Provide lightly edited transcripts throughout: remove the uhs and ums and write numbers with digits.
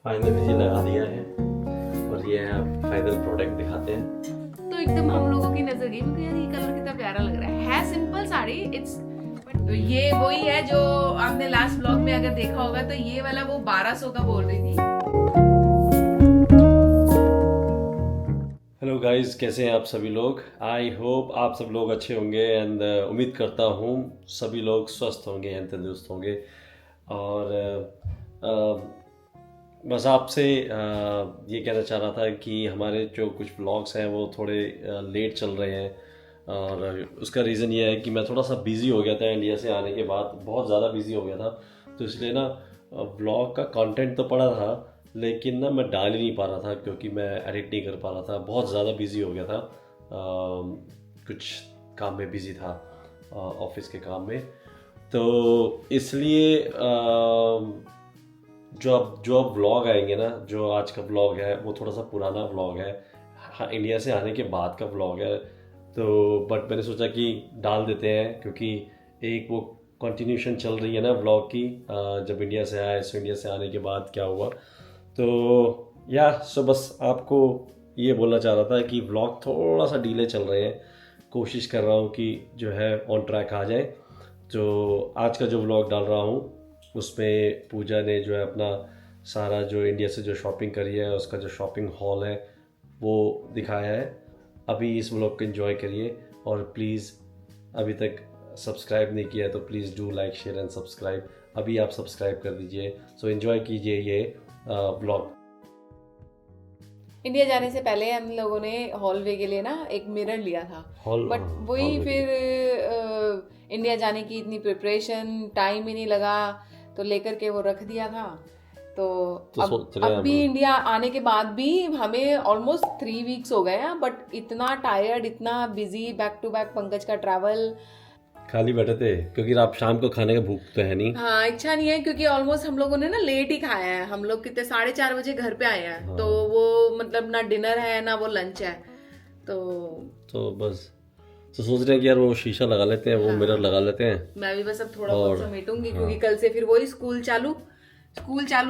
Finally जी लगा दिया है और ये है फाइनल प्रोडक्ट दिखाते हैं। तो एकदम हम लोगों की नजर गई, मुझे यार ये कलर कितना प्यारा लग रहा है सिंपल साड़ी इट्स। तो ये वही है जो आपने लास्ट ब्लॉग में अगर देखा होगा, तो ये वाला वो 1200 का बोल रही थी। हेलो गाइस, कैसे हैं आप सभी लोग। आई होप आप सब लोग अच्छे होंगे एंड उम्मीद करता हूँ सभी लोग स्वस्थ होंगे एंड तंदुरुस्त होंगे। और बस आपसे ये कहना चाह रहा था कि हमारे जो कुछ व्लॉग्स हैं वो थोड़े लेट चल रहे हैं, और उसका रीज़न ये है कि मैं थोड़ा सा बिज़ी हो गया था इंडिया से आने के बाद, बहुत ज़्यादा बिज़ी हो गया था। तो इसलिए ना व्लॉग का कंटेंट तो पड़ा था, लेकिन ना मैं डाल ही नहीं पा रहा था क्योंकि मैं एडिट नहीं कर पा रहा था, बहुत ज़्यादा बिज़ी हो गया था। कुछ काम में बिज़ी था, ऑफिस के काम में। तो इसलिए जो अब व्लॉग आएंगे ना, जो आज का व्लॉग है वो थोड़ा सा पुराना व्लॉग है। हाँ, इंडिया से आने के बाद का व्लॉग है। तो बट मैंने सोचा कि डाल देते हैं, क्योंकि एक वो कंटिन्यूशन चल रही है ना व्लॉग की, जब इंडिया से आए सो इंडिया से आने के बाद क्या हुआ। तो सो बस आपको ये बोलना चाह रहा था कि व्लॉग थोड़ा सा डीले चल रहे हैं, कोशिश कर रहा हूँ कि जो है ऑन ट्रैक आ जाए। तो आज का जो व्लॉग डाल रहा हूँ उसमें पूजा ने जो है अपना सारा जो इंडिया से जो शॉपिंग करी है उसका जो शॉपिंग हॉल है वो दिखाया है। अभी इस व्लॉग को एंजॉय करिए, और प्लीज़ अभी तक सब्सक्राइब नहीं किया है तो please do like share and subscribe. अभी आप सब्सक्राइब कर दीजिए। सो एंजॉय कीजिए ये व्लॉग। इंडिया जाने से पहले हम लोगों ने हॉलवे के लिए ना एक मिरर लिया था, बट वही फिर इंडिया जाने की इतनी प्रिपरेशन, टाइम ही नहीं लगा, तो लेकर के वो रख दिया था। तो अब भी इंडिया आने के बाद भी हमें ऑलमोस्ट 3 वीक्स हो गए हैं, बट इतना टायर्ड, इतना busy, back to back Pankaj का ट्रैवल। खाली बैठे थे क्योंकि आप शाम को खाने का भूख तो है नहीं। हाँ, इच्छा नहीं है, क्योंकि ऑलमोस्ट हम लोगों ने ना लेट ही खाया है। हम लोग कितने 4:30 बजे घर पे आए हैं। हाँ। तो वो मतलब ना डिनर है ना वो लंच है। तो बस तो सोच रहे हैं कि यार वो शीशा लगा लेते हैं, वो हाँ, मिरर लगा लेते हैं। मैं भी बस अब थोड़ा बहुत समेटूंगी, हाँ। क्योंकि कल से फिर वही स्कूल चालू।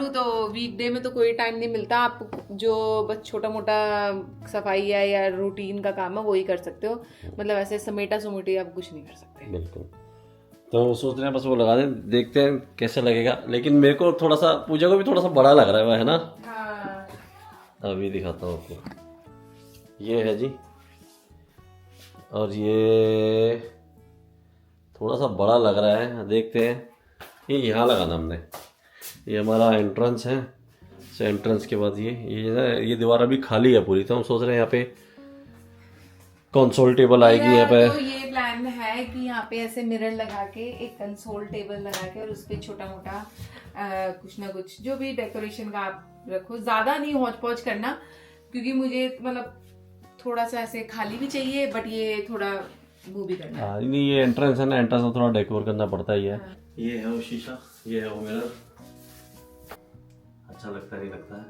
तो वीकडे में तो कोई टाइम नहीं मिलता। आप जो बस छोटा मोटा सफाई है या रूटीन का काम है वही कर सकते हो, मतलब ऐसे समेटा सुमेटी आप कुछ नहीं कर सकते। बिल्कुल। तो सोच रहे हैं बस वो लगा दें, देखते हैं कैसे लगेगा। लेकिन मेरे को थोड़ा सा, पूजा को भी थोड़ा सा बड़ा लग रहा है ना। हाँ। अभी दिखाता हूँ आपको। ये है जी, और ये थोड़ा सा बड़ा लग रहा है, देखते हैं। ये यहाँ लगाना हमने, ये हमारा एंट्रेंस है। तो एंट्रेंस के बाद ये ना, ये दीवार अभी खाली है पूरी, तो हम सोच रहे हैं यहाँ पे कंसोल टेबल आएगी यहाँ पे। तो ये प्लान है कि यहाँ पे ऐसे मिरर लगा के, एक कंसोल टेबल लगा के, और उस पे छोटा मोटा कुछ ना कुछ जो भी डेकोरेशन का आप रखो। ज्यादा नहीं हौच पौच करना, क्योंकि मुझे मतलब थोड़ा सा ऐसे खाली भी चाहिए, बट ये थोड़ा वो भी करना है। हाँ, नहीं ये एंट्रेंस है ना, एंट्रेंस में थोड़ा डेकोर करना पड़ता ही है। ये है वो शीशा, ये है वो मिरर। अच्छा लगता नहीं लगता है,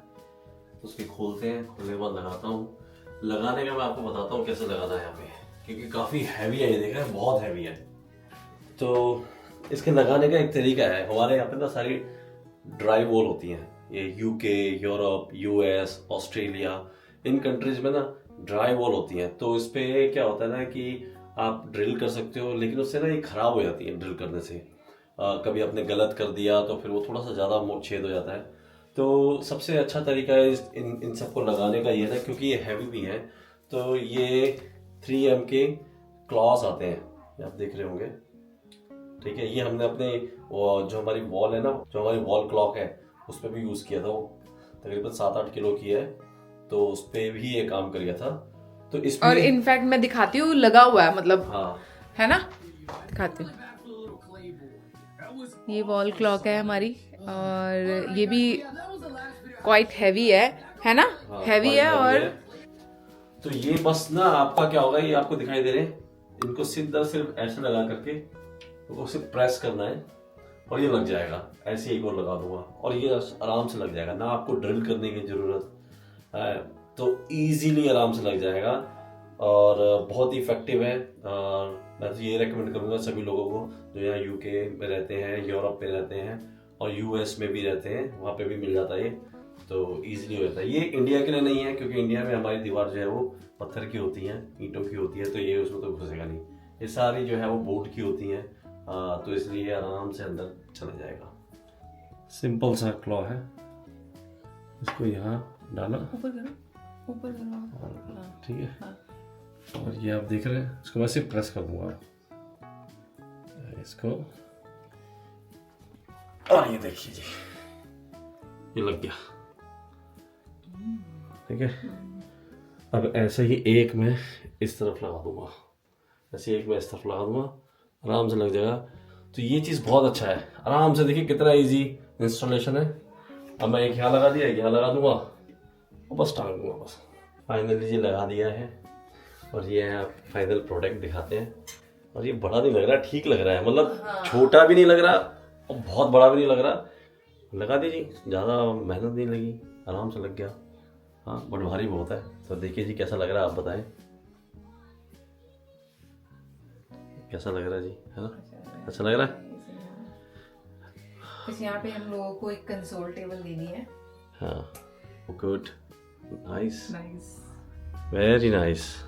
उसके खोलते हैं, खोलने के बाद लगाता हूँ। लगाने का मैं आपको बताता हूँ कैसे लगाना है यहाँ पे, क्योंकि काफ़ी हैवी है, ये देख रहे हैं बहुत हैवी है। तो इसके लगाने का एक तरीका है। हमारे यहाँ पे ना सारी ड्राई वॉल होती हैं, ये यूके, यूरोप, यूएस, ऑस्ट्रेलिया, इन कंट्रीज में ना ड्राई वॉल होती हैं। तो इस पे क्या होता है ना कि आप ड्रिल कर सकते हो, लेकिन उससे ना ये खराब हो जाती है ड्रिल करने से। कभी आपने गलत कर दिया तो फिर वो थोड़ा सा ज़्यादा छेद हो जाता है। तो सबसे अच्छा तरीका है इन सबको लगाने का ये है, क्योंकि ये हैवी भी है। तो ये 3M के क्लॉज आते हैं, ये आप देख रहे होंगे। ठीक है, ये हमने अपने जो हमारी वॉल है ना, जो हमारी वॉल क्लॉक है, उस पर भी यूज़ किया था। वो तकरीबन 7-8 किलो की है, तो उस पर भी ये काम कर गया था। तो इसमें और इनफैक्ट मैं दिखाती हूँ, लगा हुआ है, मतलब हाँ है ना, दिखाती हूँ। ये वॉल क्लॉक है हमारी, और ये भी क्वाइट हैवी है ना। हाँ, हैवी है। और तो ये बस ना आपका क्या होगा, ये आपको दिखाई दे रहे हैं, इनको सिर्फ ऐसे लगा करके तो सिर्फ प्रेस करना है और ये लग जाएगा। ऐसे एक और लगा दूंगा और ये आराम से लग जाएगा, ना आपको ड्रिल करने की जरूरत है। तो इजीली आराम से लग जाएगा और बहुत ही इफेक्टिव है। और मैं तो ये रेकमेंड करूंगा सभी लोगों को जो यहाँ यूके में रहते हैं, यूरोप में रहते हैं और यूएस में भी रहते हैं, वहाँ पे भी मिल जाता है ये। तो ईजिली हो जाता है। ये इंडिया के लिए नहीं है, क्योंकि इंडिया में हमारी दीवार जो है वो पत्थर की होती है, ईंटों की होती है, तो ये उसमें तो घुसेगा नहीं। ये सारी जो है वो बोर्ड की होती है, तो इसलिए आराम से अंदर चला जाएगा। सिंपल सा क्लॉ है, इसको यहाँ डाला, ऊपर करो, ऊपर करो, ठीक है। हाँ। और ये आप देख रहे हैं, इसको मैं सिर्फ प्रेस कर दूंगा इसको, और ये देखिए जी, ये लग गया, ठीक है। अब ऐसे ही एक मैं इस तरफ लगा दूंगा, ऐसे एक मैं इस तरफ लगा दूंगा, आराम से लग जाएगा। तो ये चीज़ बहुत अच्छा है, आराम से देखिए कितना इजी इंस्टॉलेशन है। अब मैं एक यहाँ लगा दिया, यहाँ लगा दूंगा और बस टांग दूंगा, बस फाइनली ये लगा दिया है। और ये है फाइनल प्रोडक्ट दिखाते हैं। और ये बड़ा नहीं लग रहा, ठीक लग रहा है, मतलब छोटा भी नहीं लग रहा और बहुत बड़ा भी नहीं लग रहा। लगा दीजिए, ज़्यादा मेहनत नहीं लगी, आराम से लग गया। हाँ, बट भारी बहुत है। तो देखिए जी कैसा लग रहा है, आप बताएं कैसा लग रहा है जी, है ना? अच्छा लग रहा है। बस यहाँ पे हम लोगों को एक कंसोल टेबल देनी है। हाँ, good, nice, nice, very nice.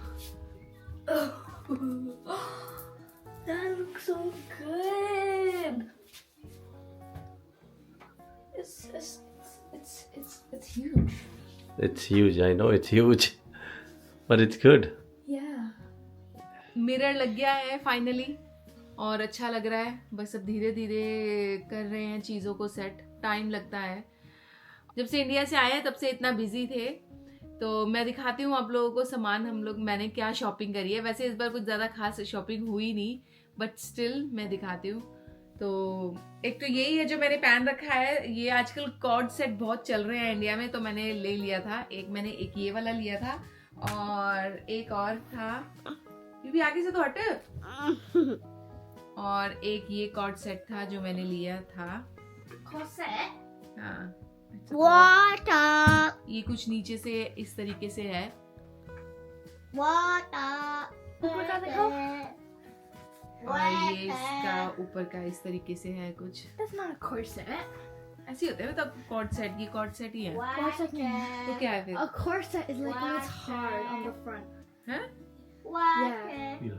That looks so good. It's huge. It's huge, I know it's huge, but it's good. Yeah. Mirror लग गया है फाइनली और अच्छा लग रहा है। बस अब धीरे धीरे कर रहे हैं चीज़ों को सेट, टाइम लगता है। जब से इंडिया से आए हैं तब से इतना बिजी थे। तो मैं दिखाती हूँ आप लोगों को सामान मैंने क्या शॉपिंग करी है। वैसे इस बार कुछ ज़्यादा खास शॉपिंग हुई नहीं, बट स्टिल मैं दिखाती हूँ। तो एक तो यही है जो मैंने पहन रखा है। ये आजकल कॉर्ड सेट बहुत चल रहे हैं इंडिया में, तो मैंने ले लिया था। मैंने एक ये वाला लिया था और एक और था, ये भी आगे से तो हटे, और एक ये कॉर्ड सेट था जो मैंने लिया था। हाँ, ये कुछ नीचे से इस तरीके से है। ऊपर का दिखाओ। और ये इसका ऊपर का इस तरीके से है कुछ। That's not a corset. ऐसे होते हैं मतलब कॉर्ड सेट, ये कॉर्ड सेट ही है। Corset तो क्या है फिर? A corset is like when it's hard on the front. हैं? Yeah.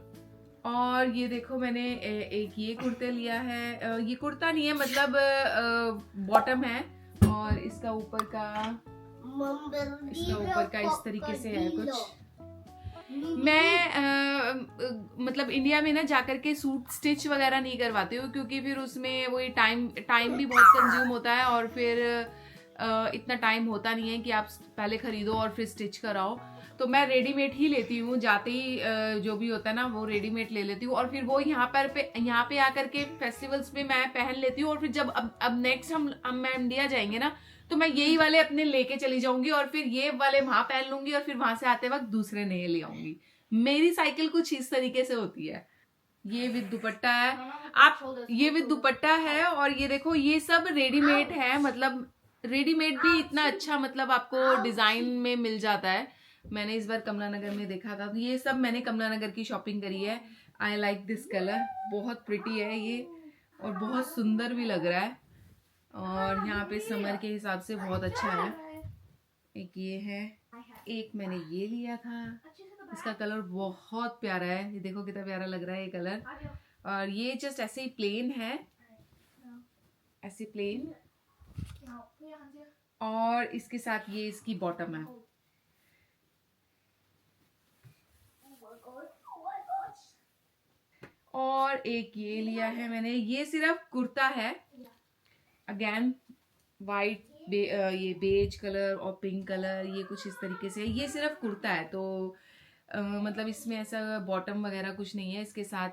और ये देखो मैंने एक ये कुर्ते लिया है। ये कुर्ता नहीं है, मतलब बॉटम है, और इसका ऊपर का इस तरीके से है कुछ। मैं मतलब इंडिया में ना जाकर के सूट स्टिच वगैरह नहीं करवाती हूँ, क्योंकि फिर उसमें वही टाइम भी बहुत कंज्यूम होता है, और फिर इतना टाइम होता नहीं है कि आप पहले खरीदो और फिर स्टिच कराओ। तो मैं रेडीमेड ही लेती हूँ, जाते ही जो भी होता है ना वो रेडीमेड ले लेती हूँ, और फिर वो यहाँ पे आकर के फेस्टिवल्स में मैं पहन लेती हूँ। और फिर जब अब नेक्स्ट हम इंडिया जाएंगे ना, तो मैं यही वाले अपने लेके चली जाऊंगी, और फिर ये वाले वहां पहन लूंगी, और फिर वहां से आते वक्त दूसरे नए ले आऊंगी। मेरी साइकिल कुछ इस तरीके से होती है। ये विद दुपट्टा है, आप ये विद दुपट्टा है, और ये देखो ये सब रेडीमेड है। मतलब रेडीमेड भी इतना अच्छा, मतलब आपको डिजाइन में मिल जाता है। मैंने इस बार कमला नगर में देखा था, तो ये सब मैंने कमला नगर की शॉपिंग करी है। आई लाइक दिस कलर, बहुत प्रिटी है ये और बहुत सुंदर भी लग रहा है, और यहाँ पे समर के हिसाब से बहुत अच्छा है। एक ये है, एक मैंने ये लिया था, इसका कलर बहुत प्यारा है। ये देखो कितना प्यारा लग रहा है ये कलर। और ये जस्ट ऐसे ही प्लेन है, ऐसे प्लेन, और इसके साथ ये इसकी बॉटम है। और एक ये लिया है मैंने, ये सिर्फ कुर्ता है, अगेन वाइट ये बेज कलर और पिंक कलर, ये कुछ इस तरीके से। ये सिर्फ कुर्ता है, तो मतलब इसमें ऐसा बॉटम वगैरह कुछ नहीं है। इसके साथ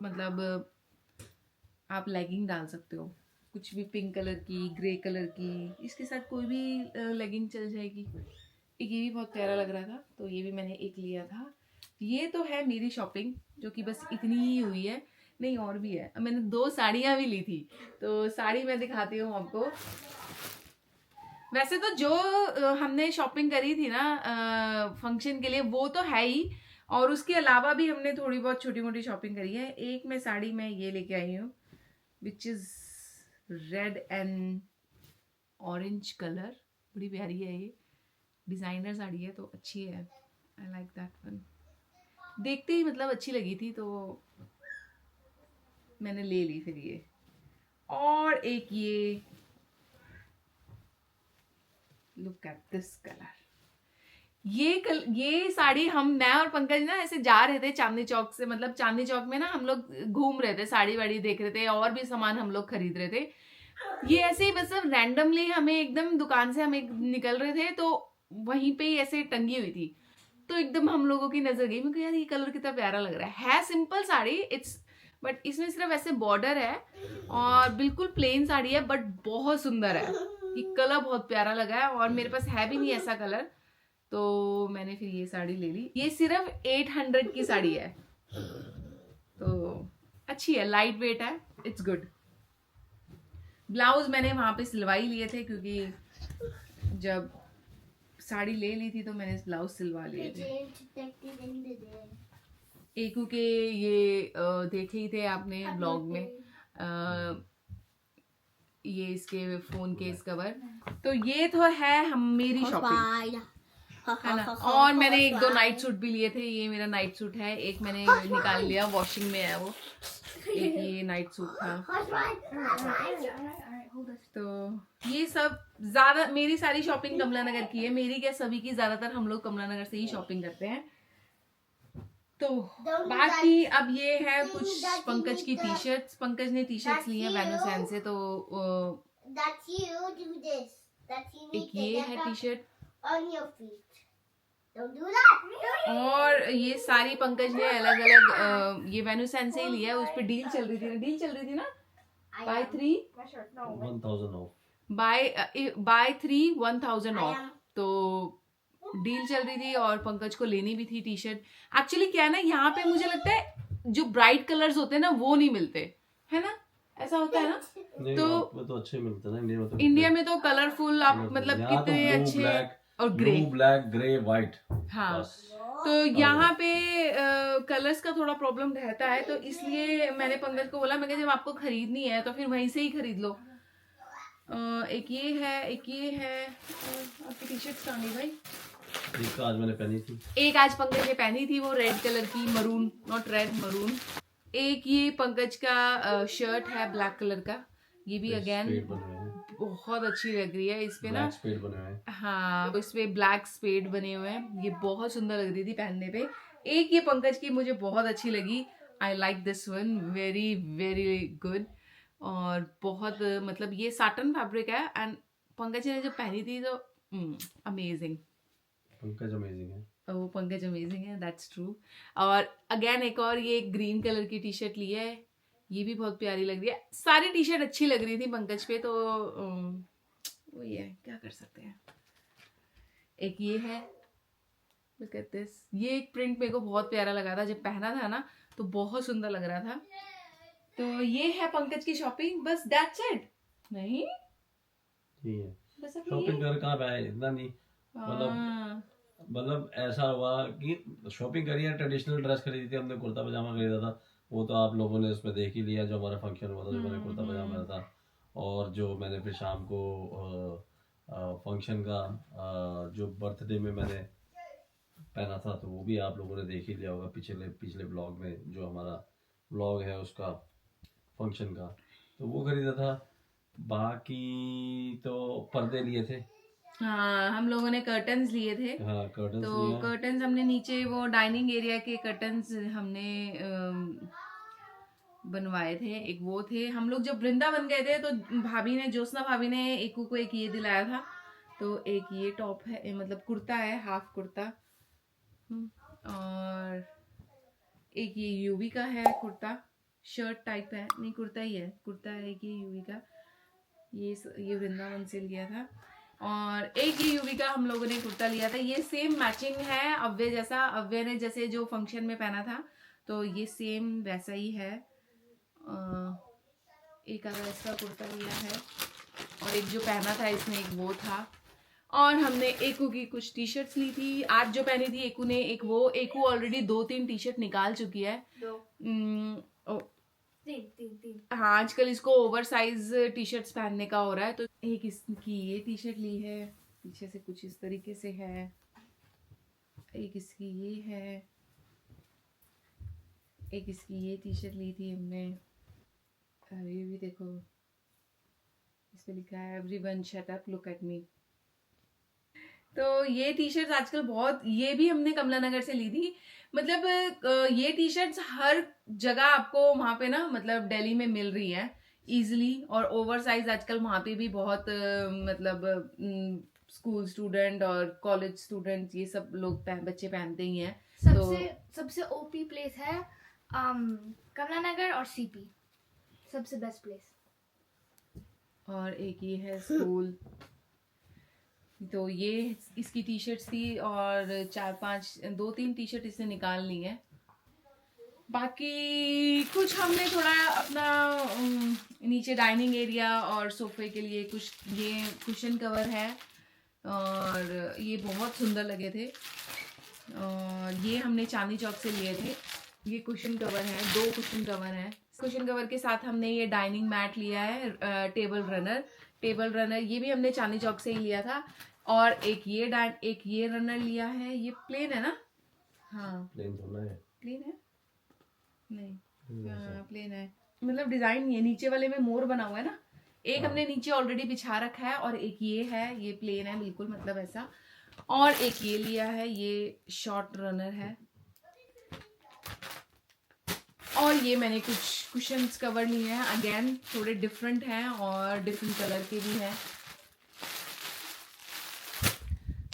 मतलब आप लेगिंग डाल सकते हो, कुछ भी पिंक कलर की, ग्रे कलर की, इसके साथ कोई भी लेगिंग चल जाएगी। एक ये भी बहुत प्यारा लग रहा था, तो ये भी मैंने एक लिया था। ये तो है मेरी शॉपिंग, जो कि बस इतनी ही हुई है, नहीं और भी है। मैंने 2 साड़ियाँ भी ली थी, तो साड़ी मैं दिखाती हूँ आपको। वैसे तो जो हमने शॉपिंग करी थी ना फंक्शन के लिए, वो तो है ही, और उसके अलावा भी हमने थोड़ी बहुत छोटी मोटी शॉपिंग करी है। एक में साड़ी मैं ये लेके आई हूँ, which is red and orange colour, बड़ी प्यारी है ये, डिज़ाइनर साड़ी है तो अच्छी है, आई लाइक दैट वन। देखते ही मतलब अच्छी लगी थी तो मैंने ले ली फिर ये। और एक ये, लुक एट दिस कलर, ये साड़ी मैं और पंकज ना ऐसे जा रहे थे चांदनी चौक से, मतलब चांदनी चौक में ना हम लोग घूम रहे थे, साड़ी वाड़ी देख रहे थे और भी सामान हम लोग खरीद रहे थे। ये ऐसे ही बस रैंडमली हमें एकदम दुकान से हम निकल रहे थे तो वहीं पे ही ऐसे टंगी हुई थी, तो एकदम हम लोगों की नजर गई। मैं कहा यार ये कलर कितना प्यारा लग रहा है सिंपल साड़ी, बट इसमें सिर्फ ऐसे बॉर्डर है और बिल्कुल प्लेन साड़ी है, बट बहुत सुंदर है। ये कलर बहुत प्यारा लगा है और मेरे पास है भी नहीं ऐसा कलर, तो मैंने फिर ये साड़ी ले ली। ये सिर्फ 800 की साड़ी है, तो अच्छी है, लाइट वेट है, इट्स गुड। ब्लाउज मैंने वहां पे सिलवाई लिए थे, क्योंकि जब साड़ी ले ली थी तो मैंने ब्लाउज सिलवा लिए थे। एकू के ये देखे ही थे आपने ब्लॉग में, ये इसके फोन केस कवर, तो ये तो है मेरी शॉपिंग है ना। और मैंने 1-2 नाइट सूट भी लिए थे, ये मेरा नाइट सूट है, एक मैंने निकाल लिया, वॉशिंग में है वो, एक ये नाइट सूट था। तो ये सब ज्यादा मेरी सारी शॉपिंग कमला नगर की है, मेरी क्या सभी की, ज्यादातर हम लोग कमला नगर से ही शॉपिंग करते हैं। तो बाकी अब ये है कुछ पंकज की टी शर्ट्स, पंकज ने टी शर्ट्स ली है वैनुसैन से, तो एक ये है टी शर्ट, और ये सारी पंकज ने अलग अलग ये वैनुसैन से ही लिया है, उस पर डील चल रही थी ना, बाय 3 1000 ऑफ, बाय 3 1000 ऑफ, तो डील चल रही थी और पंकज को लेनी भी थी टी शर्ट। एक्चुअली क्या है ना, यहाँ पे मुझे लगता है जो ब्राइट कलर्स होते हैं ना वो नहीं मिलते, है ना, ऐसा होता है ना, तो अच्छे मिलते हैं ना इंडिया में तो कलरफुल आप मतलब कितने अच्छे, और ग्रे, ब्लैक, ग्रे, व्हाइट, हाँ, तो यहाँ पे कलर्स का थोड़ा प्रॉब्लम रहता है, तो इसलिए मैंने पंकज को बोला, मैं जब आपको खरीदनी है तो फिर वहीं से ही खरीद लो। एक ये है, आपकी टी शर्ट कहाँ गई भाई? एक आज मैंने पहनी थी, एक आज पंकज ने पहनी थी, वो रेड कलर की, मरून, नॉट रेड, मरून। एक ये पंकज का शर्ट है ब्लैक कलर का, ये भी अगेन बहुत अच्छी लग रही है, इस पे ना स्पेड बने हुए हैं, हाँ, इस पे ब्लैक स्पेड बने हुए हैं, ये बहुत सुंदर लग रही थी पहनने पे। एक ये पंकज की मुझे बहुत अच्छी लगी, I like this one, very very good, और बहुत मतलब ये साटन फैब्रिक है, एंड पंकज ने जब पहनी थी तो अमेजिंग, पंकज अमेजिंग है, वो पंकज अमेजिंग है, दैट्स ट्रू। और अगेन एक और ये ग्रीन कलर की टी शर्ट ली है, ये भी बहुत प्यारी लग रही है, सारी टी शर्ट अच्छी लग रही थी पंकज पे, तो वही है, क्या कर सकते हैं। एक ये है, लुक एट दिस, ये एक प्रिंट मेरे को बहुत प्यारा लगा था, जब पहना था ना तो बहुत सुंदर लग रहा था। तो ये है पंकज की शॉपिंग, बस दैट्स इट। नहीं बस शॉपिंग कर कहाँ पे आए, इतना नहीं, मतलब ऐसा हुआ कि शॉपिंग करी है, ट्रेडिशनल ड्रेस खरीदी थी हमने, कुर्ता पजामा खरीदा था, वो तो आप लोगों ने उसमें देख ही लिया, जो हमारा फंक्शन हुआ था, जो मैंने कुर्ता पजामा था, और जो मैंने फिर शाम को फंक्शन का जो बर्थडे में मैंने पहना था, तो वो भी आप लोगों ने देख ही लिया होगा पिछले ब्लॉग में, जो हमारा ब्लॉग है उसका फंक्शन का, तो वो खरीदा था। बाकी तो पर्दे लिए थे, हाँ, हम लोगों ने कर्टन्स लिए थे, हाँ, कर्टन्स तो कर्टन्स हमने नीचे वो डाइनिंग एरिया के कर्टन्स हमने बनवाए थे, एक वो थे। हम लोग जब वृंदावन गए थे तो भाभी ने, ज्योत्सना भाभी ने एकू को एक ये दिलाया था, तो एक ये टॉप है, मतलब कुर्ता है, हाफ कुर्ता, और एक ये यूवी का है कुर्ता, शर्ट टाइप है, नहीं कुर्ता ही है, कुर्ता है एक ये यूवी का, ये वृंदावन से लिया था, और एक ये यूवी का हम लोगों ने कुर्ता लिया था, ये सेम मैचिंग है अव्य जैसा, अव्य ने जैसे जो फंक्शन में पहना था तो ये सेम वैसा ही है। एक आधा इसका कुर्ता लिया है, और एक जो पहना था इसमें एक वो था, और हमने एकू की कुछ टी शर्ट्स ली थी, आज जो पहनी थी एकू ने, एक वो, एकू ऑलरेडी 2-3 टी शर्ट निकाल चुकी है, हाँ, आजकल इसको ओवर साइज टी शर्ट्स पहनने का हो रहा है, तो एक इसकी ये टी शर्ट ली है, पीछे से कुछ इस तरीके से है। एक इसकी ये है, एक इसकी ये टी शर्ट ली थी हमने। ये भी देखो, इस पे लिखा है everyone shut up look at me. तो ये टी शर्ट्स आजकल बहुत, ये भी हमने कमला नगर से ली थी। मतलब ये टी शर्ट्स हर जगह आपको वहां पे ना, मतलब दिल्ली में मिल रही है इजिली। और ओवर साइज आजकल वहां पे भी बहुत मतलब स्कूल स्टूडेंट और कॉलेज स्टूडेंट ये सब लोग बच्चे पहनते ही हैं। सबसे ओपी प्लेस है कमला नगर और सीपी, सबसे बेस्ट प्लेस। और एक ये है स्कूल। तो ये इसकी टी शर्ट्स थी और 2-3 टी शर्ट इसने निकाल ली है। बाकी कुछ हमने थोड़ा अपना नीचे डाइनिंग एरिया और सोफे के लिए कुछ, ये कुशन कवर है और ये बहुत सुंदर लगे थे। और ये हमने चांदनी चौक से लिए थे। ये कुशन कवर है, 2 कुशन कवर हैं। कुशन कवर के साथ हमने ये डाइनिंग मैट लिया है, टेबल रनर ये भी हमने चांदनी चौक से ही लिया था। और एक ये रनर लिया है। ये प्लेन है ना? हाँ प्लेन थोड़ा है। प्लेन है नहीं, हाँ प्लेन है। मतलब डिजाइन नहीं है, नीचे वाले में मोर बना हुआ है ना। एक हमने नीचे ऑलरेडी बिछा रखा है और एक ये है, ये प्लेन है बिल्कुल, मतलब ऐसा। और एक ये लिया है, ये शॉर्ट रनर है। और ये मैंने कुछ कुशन्स कवर लिए हैं, अगेन थोड़े डिफरेंट हैं और डिफरेंट कलर के भी हैं।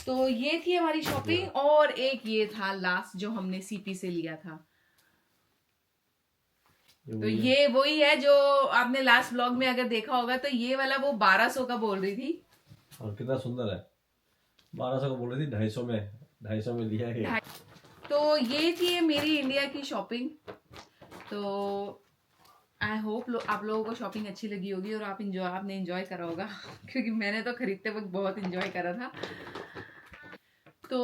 तो ये थी हमारी शॉपिंग। और एक ये था लास्ट जो हमने सीपी से लिया था। तो ये वही है जो आपने लास्ट व्लॉग में अगर देखा होगा, तो ये वाला वो 1200 का बोल रही थी। और कितना सुंदर है, 1200 का बोल रही थी, 250 में लिया है। तो ये थी मेरी इंडिया की शॉपिंग। तो आई होप आप लोगों को शॉपिंग अच्छी लगी होगी और आपने एंजॉय करा होगा क्योंकि मैंने तो खरीदते वक्त बहुत एंजॉय करा था। तो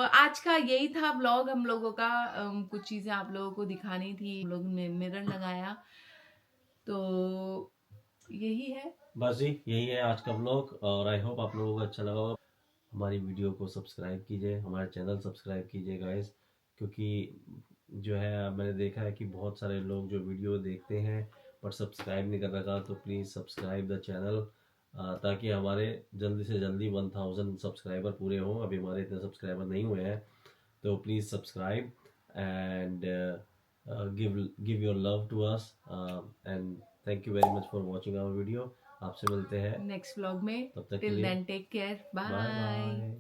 आज का यही था व्लॉग हम लोगों का। कुछ चीज़ें आप लोगों को दिखानी थी। हम लोगों ने मिरर लगाया, तो यही है, बस यही है आज का व्लॉग। और आई होप आप लोगों को अच्छा लगा होगा। हमारी वीडियो को सब्सक्राइब कीजिए, हमारे चैनल सब्सक्राइब कीजिए गाइस, क्योंकि जो है मैंने देखा है कि बहुत सारे लोग जो वीडियो देखते हैं पर सब्सक्राइब नहीं कर रखा। तो प्लीज़ सब्सक्राइब द चैनल, ताकि हमारे जल्दी से जल्दी 1000 सब्सक्राइबर पूरे हों। अभी हमारे इतने सब्सक्राइबर नहीं हुए हैं, तो please subscribe and give your love to us and thank you very much for watching our video. आपसे मिलते हैं नेक्स्ट व्लॉग में। तब तक till then take care, bye.